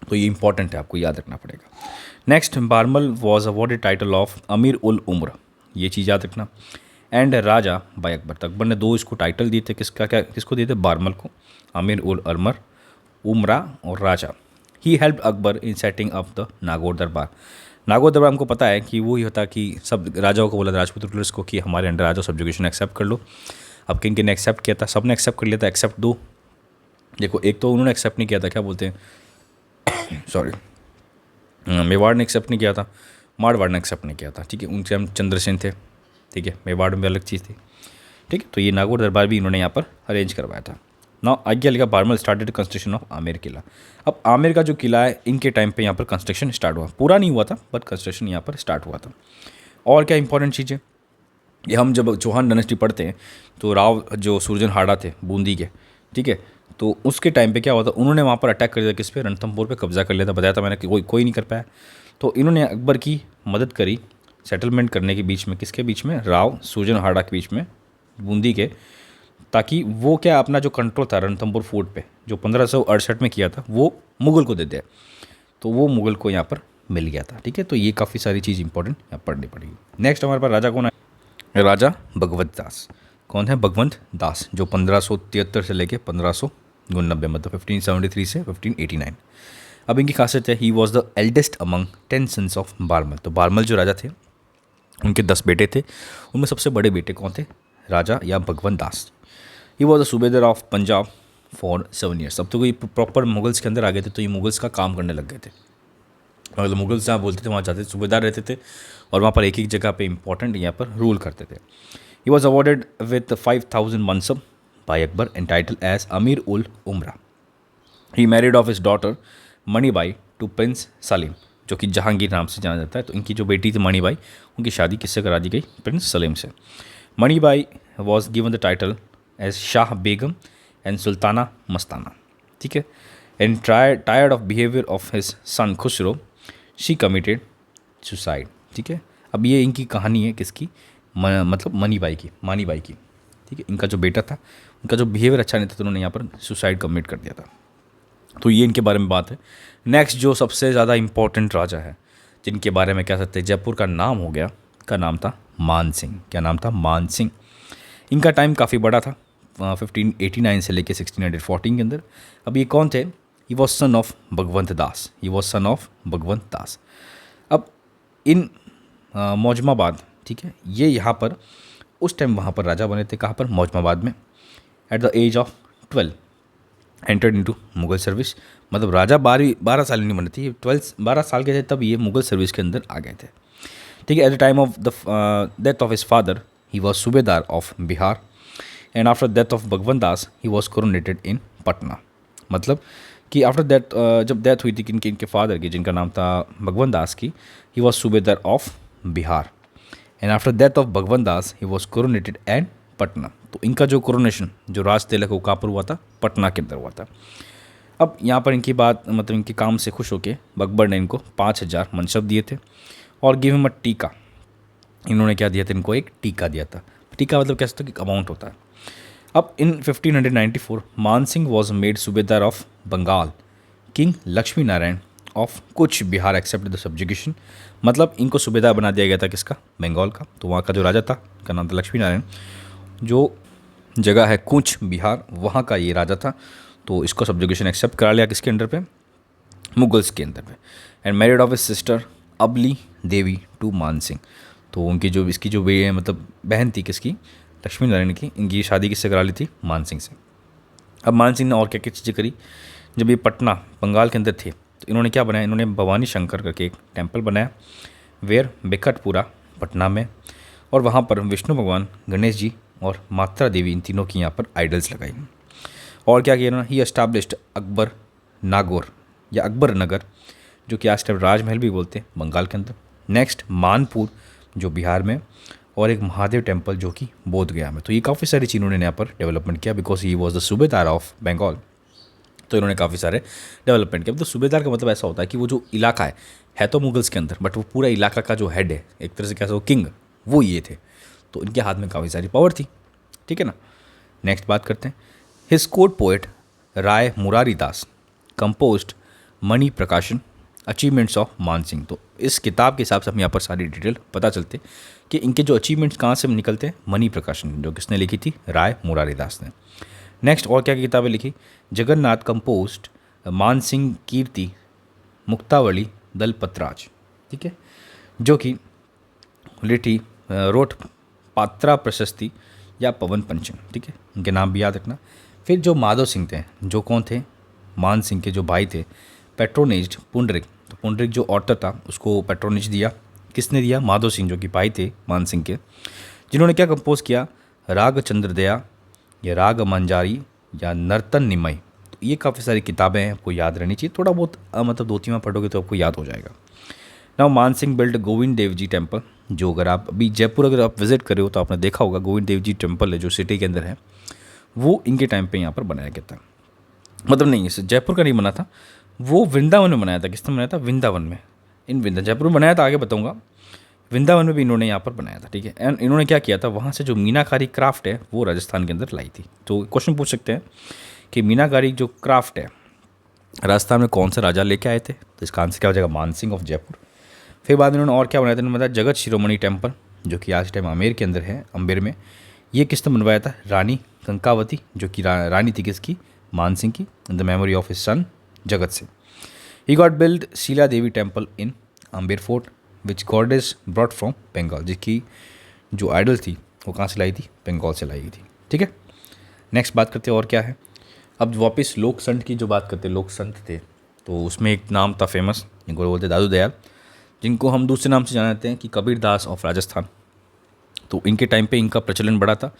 तो ये इंपॉर्टेंट है, आपको याद रखना पड़ेगा। Next, Barmal was awarded title of अमीर उल उम्र, ये चीज़ याद रखना, एंड राजा बाय अकबर। तो अकबर ने 2 इसको टाइटल दिए थे, किसको दिए थे, बारमल को, अमीर उल अमर उमरा और राजा। He help Akbar in setting up the Nagaur darbar. Nagaur दरबार हमको पता है कि वो ही होता कि सब राजाओं को बोला राजपूत रूलर्स को कि हमारे अंडर आ जाओ, सब्जुकेशन एक्सेप्ट कर लो। अब किन किन ने एक्सेप्ट किया था, सब ने एक्सेप्ट कर लिया था एक्सेप्ट 2। देखो, एक तो उन्होंने एक्सेप्ट नहीं किया था, क्या बोलते हैं सॉरी, मेवाड़ ने एक्सेप्ट नहीं किया था, मारवाड़ ने एक्सेप्ट नहीं किया था। ठीक है, उनसे हम चंद्रसेन थे, ठीक है, मेवाड़ में अलग चीज़ थी। ठीक है, तो ये नागौर दरबार भी इन्होंने यहाँ पर अरेंज करवाया था। नाउ आज्ञा लिखा Bharmal started construction of Amer qila. अब आमेर का जो किला है, इनके टाइम पे यहाँ पर कंस्ट्रक्शन स्टार्ट हुआ, पूरा नहीं हुआ था बट कंस्ट्रक्शन यहाँ पर स्टार्ट हुआ था। और क्या इंपॉर्टेंट चीज़ें, ये हम जब चौहान डायनेस्टी पढ़ते हैं तो राव जो सुरजन हाड़ा थे बूंदी के, ठीक है, तो उसके टाइम पे क्या हुआ था, उन्होंने वहाँ पर अटैक कर दिया, किस पे, रणथंभौर पे कब्जा कर लिया था। बताया था मैंने कि कोई नहीं कर पाया, तो इन्होंने अकबर की मदद करी सेटलमेंट करने के बीच में, किसके बीच में, राव सुरजन हाड़ा के बीच में, बूंदी के, ताकि वो क्या अपना जो कंट्रोल था रणथंभौर फोर्ट पे, जो 1568 में किया था, वो मुग़ल को दे दिया। तो वो मुग़ल को यहाँ पर मिल गया था। ठीक है, तो ये काफ़ी सारी चीज़ इंपॉर्टेंट यहाँ पढ़नी पड़ेगी। नेक्स्ट हमारे पास राजा कौन है, राजा भगवत दास। कौन है, भगवंत दास, जो 1573 से लेके 1589, मतलब 1573 से 1589। अब इनकी खासियत है, he was the eldest among 10 sons of Bharmal. तो बारमल जो राजा थे, उनके 10 बेटे थे, उनमें सबसे बड़े बेटे कौन थे, राजा या भगवंत दास। ही वॉज अ सूबेदार ऑफ पंजाब फॉर 7 ईयर्स। अब तो कोई प्रॉपर मुगल्स के अंदर आ गए थे, तो ये मुगल्स का काम करने लग गए थे। मतलब मुगल्स जहाँ बोलते थे वहाँ जाते थे, सूबेदार रहते थे और वहाँ पर एक एक जगह पे इंपॉर्टेंट यहाँ पर रूल करते थे। He was awarded with 5000 mansab by Akbar and title as Amir ul Umra. He married of his daughter Manibai to prince Salim, जो कि जहांगीर नाम से जाना जाता है। तो इनकी जो बेटी थी मणिबाई, उनकी शादी किससे करा दी गई? प्रिंस सलीम से। Manibai was given the title as Shah Begum and Sultana Mastana, ठीक है। And tired of behaviour of his son Khusro she committed suicide, ठीक है। अब ये इनकी कहानी है किसकी? मतलब मानीबाई की, ठीक है। इनका जो बेटा था, उनका जो बिहेवियर अच्छा नहीं था, तो उन्होंने यहाँ पर सुसाइड कमिट कर दिया था। तो ये इनके बारे में बात है। नेक्स्ट जो सबसे ज़्यादा इम्पोर्टेंट राजा है, जिनके बारे में कह सकते हैं जयपुर का नाम हो गया, का नाम था मान सिंह। क्या नाम था? मान सिंह। इनका टाइम काफ़ी बड़ा था, 1589 से लेके 1614 के अंदर। अब ये कौन थे? He was son of Bhagwant दास। अब इन मौजमाबाद, ठीक है, ये यहाँ पर उस टाइम वहाँ पर राजा बने थे। कहाँ पर? मौजमाबाद में। At the age of 12 entered into Mughal service. मतलब राजा 12 साल नहीं बने थे, 12 साल के थे तब ये मुगल सर्विस के अंदर आ गए थे, ठीक है। At the time of the death of his father he was subedar of Bihar and after death of Bhagwant Das he was coronated in Patna. मतलब कि आफ्टर दैट जब डेथ हुई थी इनके फादर की, जिनका नाम था भगवंत दास की, ही was subedar of Bihar and after death of Bhagwant Das he was coronated and Patna. तो इनका जो कोरोनेशन, जो राज तिलक, वो कहाँ पर हुआ था? पटना के अंदर हुआ था। अब यहाँ पर इनकी बात, मतलब इनके काम से खुश होकर अकबर ने इनको 5000 मनसब दिए थे और गिव हिम अ टीका। इन्होंने क्या दिया था? इनको एक टीका दिया था। टीका मतलब कैसे? तो अमाउंट होता है। अब in 1594 Man Singh was made Subedar of Bengal king Lakshmi Narayan of Cooch Behar accept the subjugation. मतलब इनको सूबेदार बना दिया गया था किसका? बंगाल का। तो वहाँ का जो राजा था, का नाम था लक्ष्मी नारायण। जो जगह है कूच बिहार, वहाँ का ये राजा था। तो इसको सब्जुगेशन एक्सेप्ट करा लिया किसके अंडर पे? मुगल्स के अंदर पे। And married of his sister Abli Devi to Man Singh. तो उनकी जो इसकी जो मतलब बहन थी किसकी? लक्ष्मी नारायण की। इनकी शादी किससे करा ली थी? मान सिंह से। अब मान सिंह ने और क्या क्या चीज़ें करी? जब ये पटना बंगाल के अंदर थे, तो इन्होंने क्या बनाया? इन्होंने भवानी शंकर करके एक टेम्पल बनाया, वेयर बिकटपुरा पटना में। और वहाँ पर विष्णु भगवान, गणेश जी और मात्रा देवी, इन तीनों की यहाँ पर आइडल्स लगाई। और क्या किया इन्होंने? ही एस्टाब्लिश्ड अकबर नागौर या अकबर नगर, जो कि आज टाइम राजमहल भी बोलते हैं, बंगाल के अंदर। नेक्स्ट मानपुर, जो बिहार में, और एक महादेव टेम्पल जो कि बोध गया में। तो ये काफ़ी सारी चीज़ उन्होंने यहाँ पर डेवलपमेंट किया, बिकॉज ही वॉज द सूबेदार ऑफ बंगाल। तो इन्होंने काफ़ी सारे डेवलपमेंट किया। तो सूबेदार का मतलब ऐसा होता है कि वो जो इलाका है तो मुगल्स के अंदर, बट वो पूरा इलाका का जो हेड है, एक तरह से कैसे वो किंग, वो ये थे। तो इनके हाथ में काफ़ी सारी पावर थी, ठीक है ना। नेक्स्ट बात करते हैं। हिज कोर्ट पोएट राय मुरारी दास कंपोज्ड मणि प्रकाशन अचीवमेंट्स ऑफ मान सिंह। तो इस किताब के हिसाब से हम यहाँ पर सारी डिटेल पता चलते कि इनके जो अचीवमेंट्स कहाँ से निकलते हैं? मणि प्रकाशन, जो किसने लिखी थी? राय मुरारी दास ने। नेक्स्ट और क्या किताबें लिखी? जगन्नाथ कंपोज्ड मान सिंह कीर्ति मुक्तावली दलपतराज, ठीक है, जो कि रोट पात्रा प्रशस्ति या पवन पंचम, ठीक है, उनके नाम भी याद रखना। फिर जो माधव सिंह थे, जो कौन थे? मान सिंह के जो भाई थे, पेट्रोनेज्ड पुंडरिक। तो पुंडरिक जो ऑथर था, उसको पेट्रोनेज दिया। किसने दिया? माधव सिंह, जो कि भाई थे मान सिंह के, जिन्होंने क्या कंपोज किया? राग चंद्रदया या राग मंजारी या नर्तन निमय। तो ये काफ़ी सारी किताबें हैं, आपको याद रहनी चाहिए। थोड़ा बहुत मतलब 2-3 पढ़ोगे तो आपको याद हो जाएगा। Now Man Singh build Govind Dev ji temple, जो अगर आप अभी जयपुर अगर आप विजिट करे हो तो आपने देखा होगा, गोविंद देव जी टेम्पल है जो सिटी के अंदर है, वो इनके टाइम पे यहाँ पर बनाया गया था। मतलब नहीं, इसे जयपुर का नहीं बना था, वो वृंदावन में बनाया था। किसने बनाया था? वृंदावन में। जयपुर में बनाया था, आगे बताऊँगा। वृंदावन में भी इन्होंने यहाँ पर बनाया था, ठीक है। एंड इन्होंने क्या किया था? वहाँ से जो मीनाकारी क्राफ्ट है वो राजस्थान के अंदर लाई थी। तो क्वेश्चन पूछ सकते हैं कि मीनाकारी जो क्राफ्ट है राजस्थान में कौन सा राजा लेके आए थे? तो इसका आंसर क्या हो जाएगा? मान सिंह ऑफ जयपुर। फिर बाद में इन्होंने और क्या बनाया था? इन्होंने बताया जगत शिरोमणि टेम्पल, जो कि आज टाइम आमेर के अंदर है, अम्बेर में। ये किसने बनवाया था? रानी कंकावती, जो कि रानी थी किसकी? मान सिंह की, in the memory of his son Jagat Singh. He got build Shila Devi temple in Amber fort which goddess brought from Bengal, जिसकी जो आइडल थी वो कहाँ से लाई थी? बंगाल से लाई गई थी, ठीक है। नेक्स्ट बात करते हैं और क्या है। अब वापस लोक संत की जो बात करते हैं, लोक संत थे तो उसमें एक नाम था फेमस, जिनको बोलते दादू दयाल, जिनको हम दूसरे नाम से जानते हैं कि कबीर दास ऑफ राजस्थान। तो इनके टाइम पे इनका प्रचलन बड़ा था।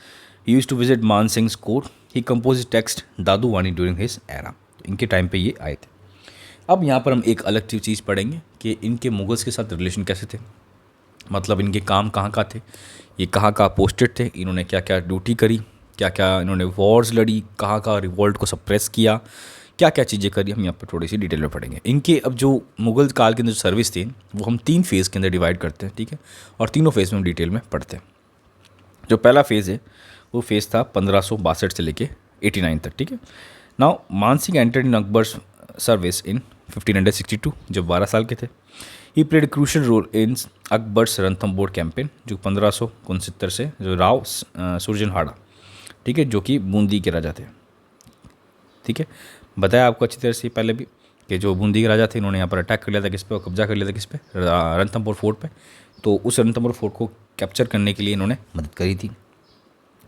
ही यूज टू विजिट मान सिंह कोर्ट, ही कंपोज टेक्स्ट दादू वाणी ड्यूरिंग हिज एरा। इनके टाइम पे ये आए थे। अब यहाँ पर हम एक अलग चीज़ पढ़ेंगे कि इनके मुगल्स के साथ रिलेशन कैसे थे, मतलब इनके काम कहाँ कहाँ थे, ये कहाँ कहाँ पोस्टेड थे, इन्होंने क्या क्या ड्यूटी करी, क्या क्या इन्होंने वॉर्स लड़ी, कहाँ कहाँ रिवोल्ट को सप्रेस किया, क्या क्या चीज़ें करी, हम यहाँ पर थोड़ी सी डिटेल में पढ़ेंगे। इनके अब जो मुगल काल के अंदर जो सर्विस थी वो हम 3 फेज़ के अंदर डिवाइड करते हैं, ठीक है, और तीनों फेज़ में हम डिटेल में पढ़ते हैं। जो पहला फेज़ है वो फेज़ था 1562 से लेके 89 तक, ठीक है। Now Man Singh entered in Akbar's service in 1562 जब 12 साल के थे। He played crucial role in Akbar's Ranthambore campaign जो 1569 से, जो राव सुरजनहाड़ा, ठीक है, जो कि बूंदी के राजा थे, ठीक है। बताया आपको अच्छी तरह से पहले भी कि जो बूंदी के राजा थे इन्होंने यहाँ पर अटैक कर लिया था किस पे, और कब्जा कर लिया था किस पे, रणथंबोर फोर्ट पे। तो उस रणथंबोर फोर्ट को कैप्चर करने के लिए इन्होंने मदद करी थी।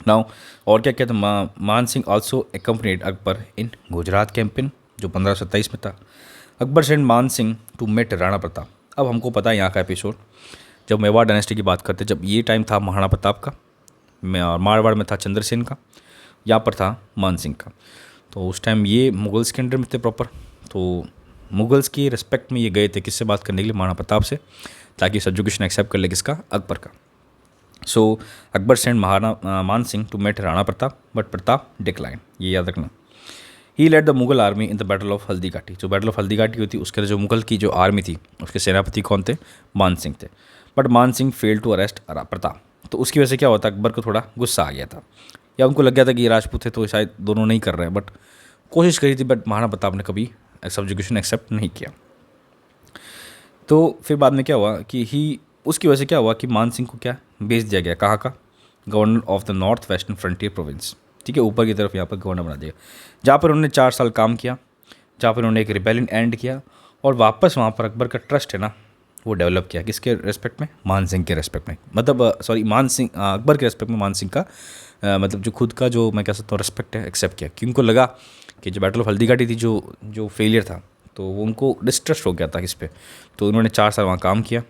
नाउ और क्या क्या था, मान सिंह ऑल्सो एकम्पनीड अकबर इन गुजरात कैंपेन जो 1527 में था। अकबर सेंड मान सिंह टू मेट राणा प्रताप। अब हमको पता है यहाँ का एपिसोड, जब मेवाड़ डायनेस्टी की बात करते, जब ये टाइम था महाराणा प्रताप का, मारवाड़ में था चंद्रसेन का, यहाँ पर था मान सिंह का। तो उस टाइम ये मुगल्स के अंडर में थे प्रॉपर। तो मुगल्स की रिस्पेक्ट में ये गए थे किससे बात करने के लिए, महाराणा प्रताप से, ताकि सब्जुकेशन एक्सेप्ट कर ले किसका, अकबर का। सो Akbar send Maharana Man Singh to met Rana Pratap, but Pratap decline, ये याद रखना। He led the Mughal army in the battle of Haldi Ghati. जो बैटल ऑफ हल्दी घाटी होती उसके जो मुगल की जो आर्मी थी उसके सेनापति कौन थे, मान सिंह थे। But Man Singh fail to arrest Pratap. तो उसकी वजह से क्या होता, अकबर को थोड़ा गुस्सा आ गया था, या उनको लग गया था कि ये राजपूत है तो शायद दोनों नहीं कर रहे हैं, बट कोशिश करी थी, बट महाराणा प्रताप ने कभी सब्जुकेशन एक्सेप्ट नहीं किया। तो फिर बाद में क्या हुआ कि उसकी वजह से क्या हुआ कि मान सिंह को क्या भेज दिया गया, कहाँ का, governor of the north western frontier province, ठीक है, ऊपर की तरफ यहाँ पर गवर्नर बना दिया, जहाँ पर उन्होंने 4 साल काम किया, जहाँ पर उन्होंने एक रिबेलियन एंड किया, और वापस वहाँ पर अकबर का ट्रस्ट है ना वो डेवलप किया, किसके रेस्पेक्ट में, मान सिंह के रेस्पेक्ट में, मतलब सॉरी मान सिंह अकबर के रेस्पेक्ट में मान सिंह का मतलब जो खुद का जो मैं कह सकता हूँ रेस्पेक्ट है एक्सेप्ट किया, कि उनको लगा कि जो बैटल ऑफ हल्दी घाटी थी जो फेलियर था, तो वो उनको डिस्ट्रस्ट हो गया था इस पर। तो उन्होंने 4 साल वहाँ काम किया,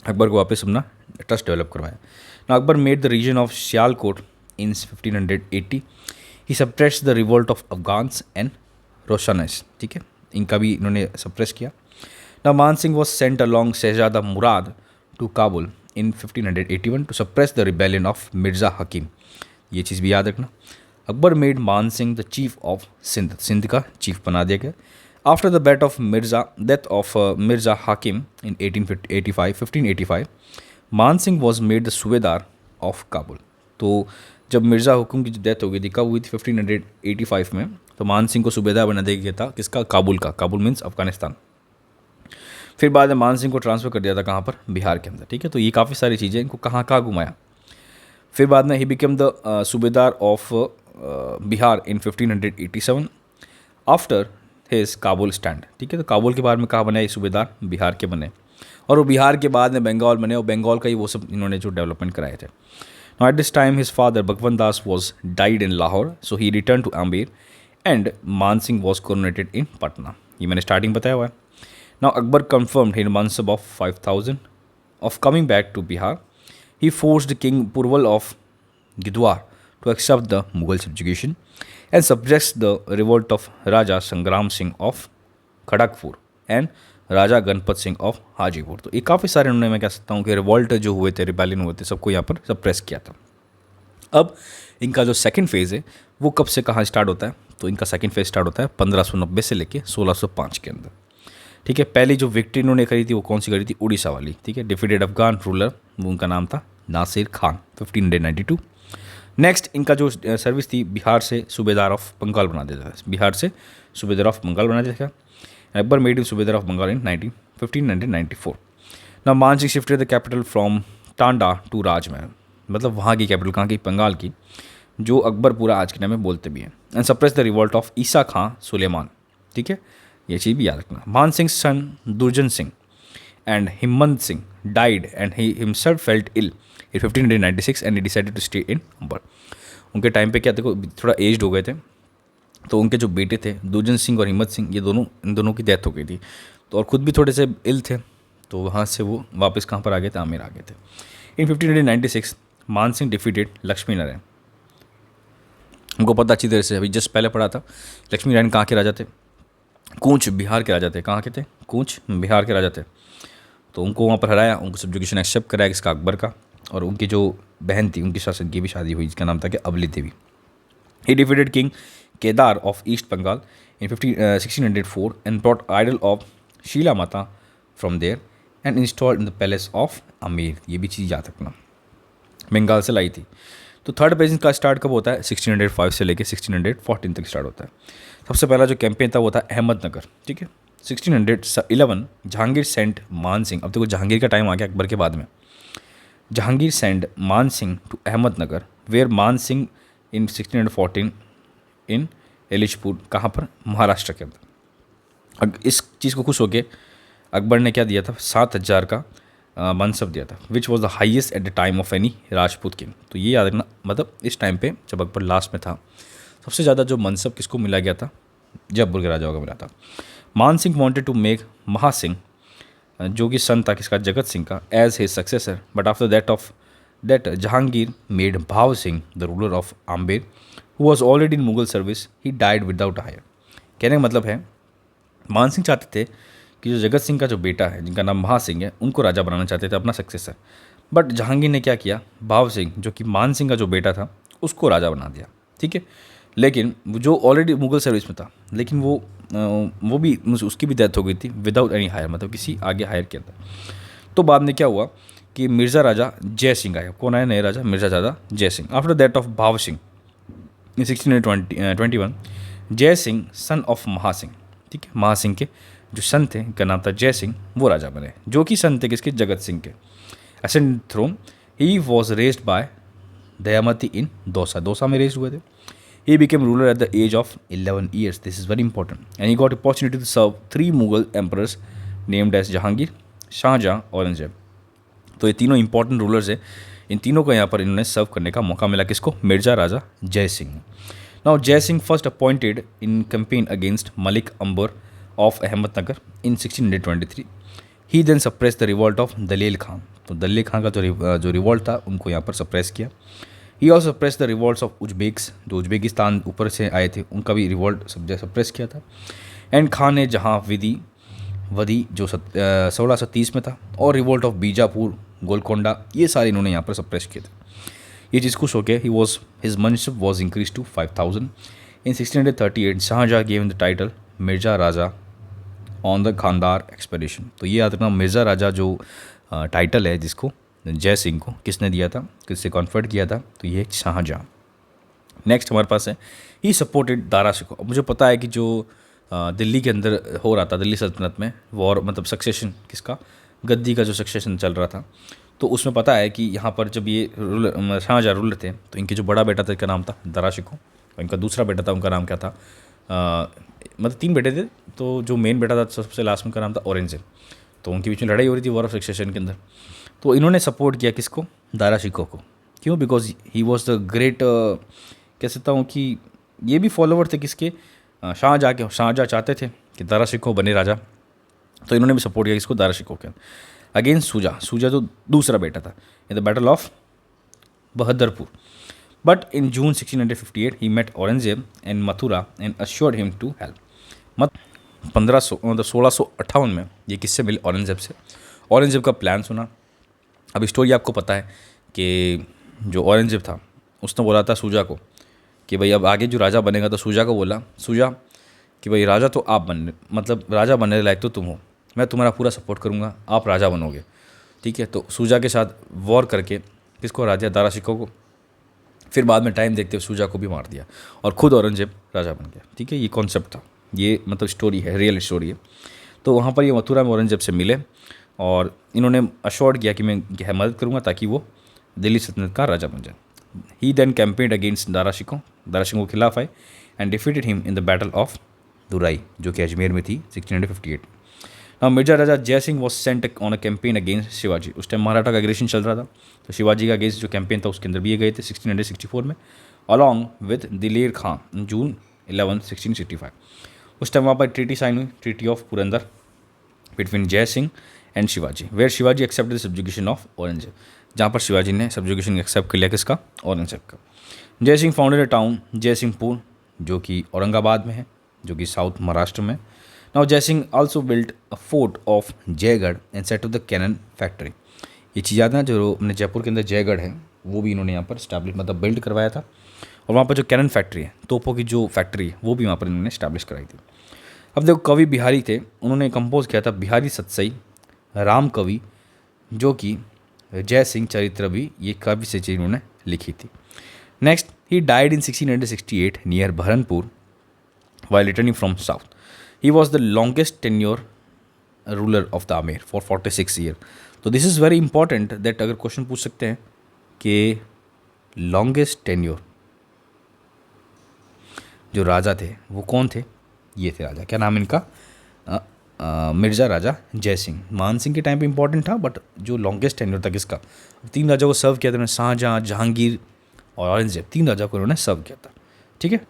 अकबर को वापस अपना ट्रस्ट डेवलप करवाया ना। Akbar made the region of Sialkot in 1580। He suppress the revolt of Afghans and Roshans, ठीक है, इनका भी इन्होंने सप्रेस किया ना। Man Singh was sent along Shahzada Murad to Kabul in 1581 to suppress the rebellion of Mirza Hakim, ये चीज़ भी याद रखना। Akbar made Man Singh the chief of Sindh, Sindh का चीफ बना दिया गया। After the death of Mirza हाकिम इन 1585 मान सिंह वॉज मेड द सूबेदार ऑफ काबुल। तो जब मिर्ज़ा हुकुम की डेथ हो गई थी, कब हुई थी, 1585 में, तो मान सिंह को सूबेदार बना दिया गया था किसका, काबुल का, काबुल मीन्स अफगानिस्तान। फिर बाद में मान सिंह को ट्रांसफ़र कर दिया था कहाँ पर, बिहार के अंदर, ठीक है। तो ये काफ़ी सारी चीज़ें, इनको कहाँ कहाँ घुमाया। फिर बाद में ही बिकेम द सूबेदार of Bihar in 1587 after his Kabul stand, ठीक है। तो काबुल के बाद में कहाँ बने ये सूबेदार, बिहार के बने, और वो बिहार के बाद में बंगाल बने, और बंगाल का ही वो सब इन्होंने जो डेवलपमेंट कराए थे। Now at this time his father Bhagwant Das was died in Lahore, so he return to Amber and Man Singh was coronated in Patna, ये मैंने स्टार्टिंग बताया हुआ है। Now Akbar confirmed in mansab of 5000 of coming back to Bihar. He forced king Purval of Gidhaur to accept the Mughal subjugation and suppress the revolt of Raja Sangram Singh of Kharagpur and Raja Ganpat Singh of Hajipur. तो ये काफ़ी सारे उन्होंने, मैं कह सकता हूँ कि रिवॉल्ट जो हुए थे, रिबेलियन हुए थे, सबको यहाँ पर सप्रेस किया था। अब इनका जो सेकंड फेज़ है वो कब से कहाँ स्टार्ट होता है, तो इनका सेकंड फेज़ स्टार्ट होता है 1590 से लेके 1605 के अंदर, ठीक है। पहली जो विक्ट्री इन्होंने करी थी वो कौन सी करी थी, उड़ीसा वाली, ठीक है। डिफीटेड अफगान रूलर, वो उनका नाम था नासिर खान, 1592। नेक्स्ट इनका जो सर्विस थी, बिहार से सूबेदार ऑफ बंगाल बना देता था, बिहार से सूबेदार ऑफ बंगाल बना देता था। अकबर मेड इन सूबेदार ऑफ बंगाल इन 1594। ना Man Singh shifted the capital from Tanda to Rajmahal, मतलब वहाँ की कैपिटल कहाँ की, बंगाल की, जो अकबरपुरा आज के नाम में बोलते भी हैं। And suppress the revolt of Isa Khan Suleman, ठीक है, ये चीज़ भी याद रखना। मान सिंह सन दुर्जन Singh and Himant Singh died and he himself felt ill in 1596 and he decided to stay in Amber. उनके टाइम पे क्या, देखो थोड़ा एज्ड हो गए थे, तो उनके जो बेटे थे दुर्जन सिंह और हिम्मत सिंह, ये दोनों, इन दोनों की डेथ हो गई थी। तो और ख़ुद भी थोड़े से इल थे, तो वहाँ से वो वापस कहाँ पर आ गए थे, आमेर आ गए थे। इन 1596 मान सिंह डिफीटेड लक्ष्मी नारायण। उनको पता अच्छी तरह से, अभी जस्ट पहले पढ़ा था, लक्ष्मी नारायण कहाँ के राजा थे, कूच बिहार के राजा थे। कहाँ के थे, कूच बिहार के राजा थे। तो उनको वहाँ पर हराया, उनको सब्जुकेशन एक्सेप्ट कराया किसका, अकबर का। और उनकी जो बहन थी उनकी शासन की भी शादी हुई, जिसका नाम था कि Abli Devi. He defeated king Kedar of east Bengal in 1604 and brought idol of Shila Mata from there and installed in the palace of Amer. ये भी चीज़ याद रखना, बंगाल से लाई थी। तो थर्ड पेज का स्टार्ट कब होता है, 1605 से लेके 1614 तक स्टार्ट होता है। सबसे पहला जो कैंपेन था वो था अहमदनगर, ठीक है। 1611 जहांगीर सेंट मान सिंह, अब देखो जहांगीर का टाइम आ गया अकबर के बाद में। जहांगीर सेंट मान सिंह टू अहमदनगर, वेयर मान सिंह इन 1614 इन एलिशपुर, कहाँ पर, महाराष्ट्र के अंदर। इस चीज़ को खुश होकर अकबर ने क्या दिया था, 7,000 का मनसब दिया था, which was the highest eight the time of any Rajput king. तो ये याद रखना, मतलब इस टाइम पे जब अकबर लास्ट में था, सबसे ज़्यादा जो मनसब किसको मिला गया था, जयपुर के राजाओं को मिला था। Man Singh wanted to make Mahasingh, जो कि सन था किसका, जगत सिंह का, as his successor, but after that Jahangir made Bhav Singh the ruler of Amber, who was already in Mughal service, he died without heir. कहने का मतलब है, मान सिंह चाहते थे कि जो जगत सिंह का जो बेटा है, जिनका नाम महासिंह है, उनको राजा बनाना चाहते थे, अपना सक्सेसर। बट जहांगीर ने क्या किया, भाव सिंह जो कि मान सिंह का जो बेटा था उसको राजा बना दिया, ठीक है। लेकिन जो ऑलरेडी मुगल सर्विस में था, लेकिन वो भी, उसकी भी डेथ हो गई थी विदाउट एनी हायर, मतलब किसी आगे हायर किया था। तो बाद में क्या हुआ कि मिर्ज़ा राजा जय सिंह आया। कौन आया, नए राजा मिर्ज़ा राजा Jai Singh. After that of भाव सिंह इन 1621 जय सिंह सन ऑफ महासिंह, ठीक है, महासिंह के जो सन थे, इनका नाम था जय सिंह, वो राजा बने, जो कि सन थे किसके, जगत सिंह के। Ascend throne he was raised by Dayamati in Dausa में रेस्ड हुए थे। He became ruler at the age of 11 years. This is very important. And he got opportunity to serve 3 Mughal emperors named as Jahangir, Shahjahan, Aurangzeb. तो ये तीनों important rulers है, इन तीनों को यहाँ पर इन्होंने सर्व करने का मौका मिला, किसको, Mirza Raja Jai Singh. Now Jai Singh first appointed in campaign against Malik Ambar of Ahmednagar in 1623। He then suppress the revolt of Dalel Khan. तो दलेल खान का जो रिवॉल्ट था उनको यहाँ पर सप्रेस किया। He also suppress the revolts of Uzbeks, जो उज्बेकिस्तान ऊपर से आए थे, उनका भी रिवॉल्ट सप्रेस किया था। एंड खान ने जहाँ वदी जो 1630 में था, और रिवॉल्ट ऑफ बीजापुर, गोलकोंडा, ये सारे इन्होंने यहाँ पर सप्रेस किए थे। ये चीज़ खुश हो गया। His mansab was increase to 5000। In 1638 Shahjahan gave the title Mirza Raja on the Kandahar expedition. तो ये याद रखना, मिर्ज़ा राजा जो टाइटल है जिसको जय सिंह को किसने दिया था, किससे कॉन्फर्ट किया था, तो ये शाहजहाँ। नेक्स्ट हमारे पास है, ही सपोर्टेड दारा शिकोह। मुझे पता है कि जो दिल्ली के अंदर हो रहा था, दिल्ली सल्तनत में वॉर, मतलब सक्सेशन किसका, गद्दी का जो सक्सेशन चल रहा था, तो उसमें पता है कि यहाँ पर जब ये शाहजहाँ रूलर थे, तो इनके जो बड़ा बेटा था इसका नाम था दारा शिकोह, और इनका दूसरा बेटा था, उनका नाम क्या था, मतलब 3 बेटे थे, तो जो मेन बेटा था सबसे लास्ट में, का नाम था औरंगजेब। तो उनके बीच में लड़ाई हो रही थी वॉर ऑफ सक्सेशन के अंदर। तो इन्होंने सपोर्ट किया किसको, दारा शिकोह को। क्यों, because he was the great, कह सकता हूँ कि ये भी फॉलोवर थे किसके, शाहजहाँ के। शाहजहाँ चाहते थे कि दारा शिकोह बने राजा, तो इन्होंने भी सपोर्ट किया किसको, दारा शिकोह के अगेंस्ट सूजा जो दूसरा बेटा था, in the battle of Bahadurpur. But in June 1658 he met Aurangzeb and Mathura and assured him to help. 1658 में ये किससे मिले, औरंगजेब से। औरंगजेब का प्लान सुना। अब स्टोरी आपको पता है कि जो औरंगजेब था उसने बोला था सूजा को कि भाई अब आगे जो राजा बनेगा, तो सूजा को बोला, सूजा कि भाई राजा तो आप मतलब राजा बनने लायक तो तुम हो, मैं तुम्हारा पूरा सपोर्ट करूँगा, आप राजा बनोगे, ठीक है। तो सूजा के साथ वॉर करके किसको हरा दिया, दारा शिकोह को। फिर बाद में टाइम देखते हुए सूजा को भी मार दिया, और ख़ुद औरंगजेब राजा बन गया, ठीक है। ये कॉन्सेप्ट था, ये मतलब स्टोरी है, रियल स्टोरी है। तो वहाँ पर ये मथुरा में औरंगजेब से मिले, और इन्होंने अश्योर्ड किया कि मैं मदद करूँगा ताकि वो दिल्ली सल्तनत का राजा बन जाए। He then campaigned against Dara Shikoh के खिलाफ आए and defeated him in the battle of Deorai, जो कि अजमेर में थी 1658। Now Mirza Raja Jai Singh was Saint on a campaign against Shivaji. उस टाइम मराठा का एग्रेशन चल रहा था, तो शिवाजी का अगेंस्ट जो कैंपेन था उसके अंदर भी ये गए थे 1664 में, अलॉन्ग विद दिलेर खां इन जून 11, 1665। उस टाइम वहाँ पर ट्रीटी साइन हुई, treaty of Purandar between Jai Singh and Shivaji, where Shivaji accepted the subjugation of Aurangzeb, जहाँ पर शिवाजी ने सब्जुगेशन एक्सेप्ट कर लिया किसका, औरंगजेब का। जय सिंह फाउंडेड अ टाउन जय सिंहपुर, जो कि औरंगाबाद में है, जो कि साउथ महाराष्ट्र में। Now Jai Singh also built a fort of Jaigarh and set of the cannon factory. ये चीज़ याद है, जो अपने जयपुर के अंदर जयगढ़ है वो भी इन्होंने यहाँ पर स्टैब्लिश मतलब बिल्ड करवाया था, और वहाँ पर जो कैनन फैक्ट्री है, तोपों की जो फैक्ट्री है, वो भी वहाँ पर इन्होंने स्टैब्लिश कराई थी। अब देखो कवि बिहारी थे, उन्होंने कंपोज किया था बिहारी सतसई राम कवि, जो कि जय सिंह चरित्र भी ये काव्य से चीज उन्होंने लिखी थी। Next he died in 1668 near Burhanpur while returning from south. He was the longest tenure ruler of the Amer for 46 years. तो this is very important that अगर क्वेश्चन पूछ सकते हैं कि लॉन्गेस्ट टेन्योर जो राजा थे वो कौन थे, ये थे राजा, क्या नाम इनका, मिर्ज़ा राजा जय सिंह। मान सिंह के टाइम पे इंपॉर्टेंट था, बट जो लॉन्गेस्ट टेन्योर था किसका, 3 राजा को सर्व किया था उन्होंने, शाहजहाँ, जहांगीर और औरंगजेब, 3 राजा को उन्होंने सर्व किया था। ठीक है,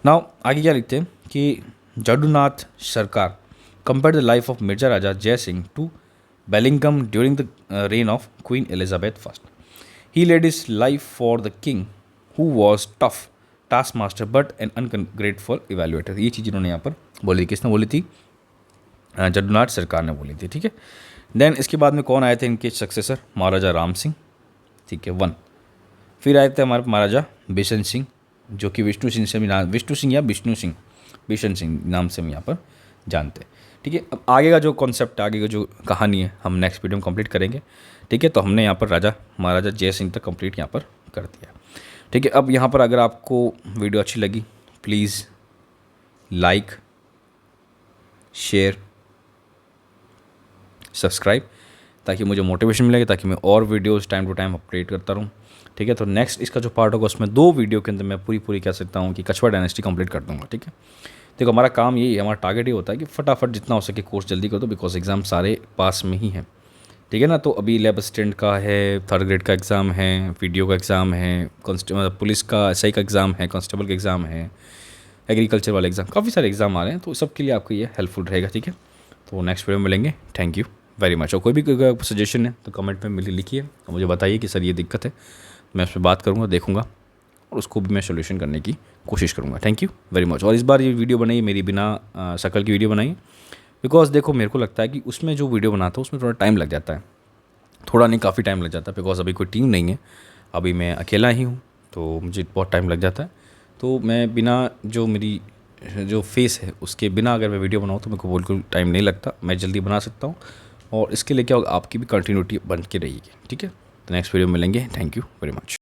नाउ आगे क्या लिखते हैं कि Jadunath Sarkar compare the life of Mirza Raja Jai Singh to Bellingham during the reign of queen Elizabeth first. He led his life for the king who was tough task master but an ungrateful evaluator. ये चीज़ इन्होंने यहाँ पर बोली, किसने बोली थी, जडुनाथ सरकार ने बोली थी। ठीक है, देन इसके बाद में कौन आए थे इनके सक्सेसर, महाराजा राम सिंह। ठीक है, 1। फिर आए थे हमारे महाराजा बिशन सिंह, जो कि विष्णु सिंह से भी नाम, विष्णु सिंह या विष्णु सिंह, बिशन सिंह नाम से हम यहाँ पर जानते हैं। ठीक है, अब आगे का जो कॉन्सेप्ट, आगे का जो कहानी है हम नेक्स्ट वीडियो में कंप्लीट करेंगे। ठीक है, तो हमने यहाँ पर राजा महाराजा जय सिंह तक कंप्लीट यहाँ पर कर दिया। ठीक है, अब यहाँ पर अगर आपको वीडियो अच्छी लगी प्लीज़ लाइक, शेयर, सब्सक्राइब, ताकि मुझे मोटिवेशन मिलेगा, ताकि मैं और videos time to time update करता रहूँ। ठीक है, तो नेक्स्ट इसका जो पार्ट होगा उसमें 2 वीडियो के अंदर मैं पूरी कह सकता हूँ कि कछवा डायनेस्टी कंप्लीट कर दूँगा। ठीक है, देखो हमारा काम यही है, हमारा टारगेट ये होता है कि फटाफट जितना हो सके कोर्स जल्दी कर दो, बिकॉज एग्ज़ाम सारे पास में ही हैं। ठीक है ना, तो अभी लैब असिस्टेंट का है, 3rd ग्रेड का एग्ज़ाम है, वीडियो का एग्ज़ाम है, पुलिस का SI का एग्ज़ाम है, कांस्टेबल का एग्ज़ाम है, एग्रीकल्चर वाले एग्ज़ाम, काफ़ी सारे एग्ज़ाम आ रहे हैं, तो सबके लिए आपको ये हेल्पफुल रहेगा। ठीक है, तो नेक्स्ट वीडियो में मिलेंगे। Thank you very much. और कोई भी सजेशन है तो कमेंट में लिखिए और मुझे बताइए कि सर ये दिक्कत है, मैं उस पर बात करूँगा, देखूँगा और उसको भी मैं सोल्यूशन करने की कोशिश करूँगा। Thank you very much. और इस बार ये वीडियो बनाई मेरी बिना शक्ल की वीडियो बनाई, बिकॉज देखो मेरे को लगता है कि उसमें जो वीडियो बनाता हूँ उसमें थोड़ा टाइम लग जाता है, थोड़ा नहीं काफ़ी टाइम लग जाता है, बिकॉज अभी कोई टीम नहीं है, अभी मैं अकेला ही हूँ, तो मुझे बहुत टाइम लग जाता है। तो मैं बिना जो मेरी जो फेस है उसके बिना अगर मैं वीडियो बनाऊँ तो मेरे को बिल्कुल टाइम नहीं लगता, मैं जल्दी बना सकता हूँ, और इसके लिए क्या होगा, आपकी भी कंटिन्यूटी बन के रहेगी। ठीक है, तो नेक्स्ट वीडियो में मिलेंगे। Thank you very much.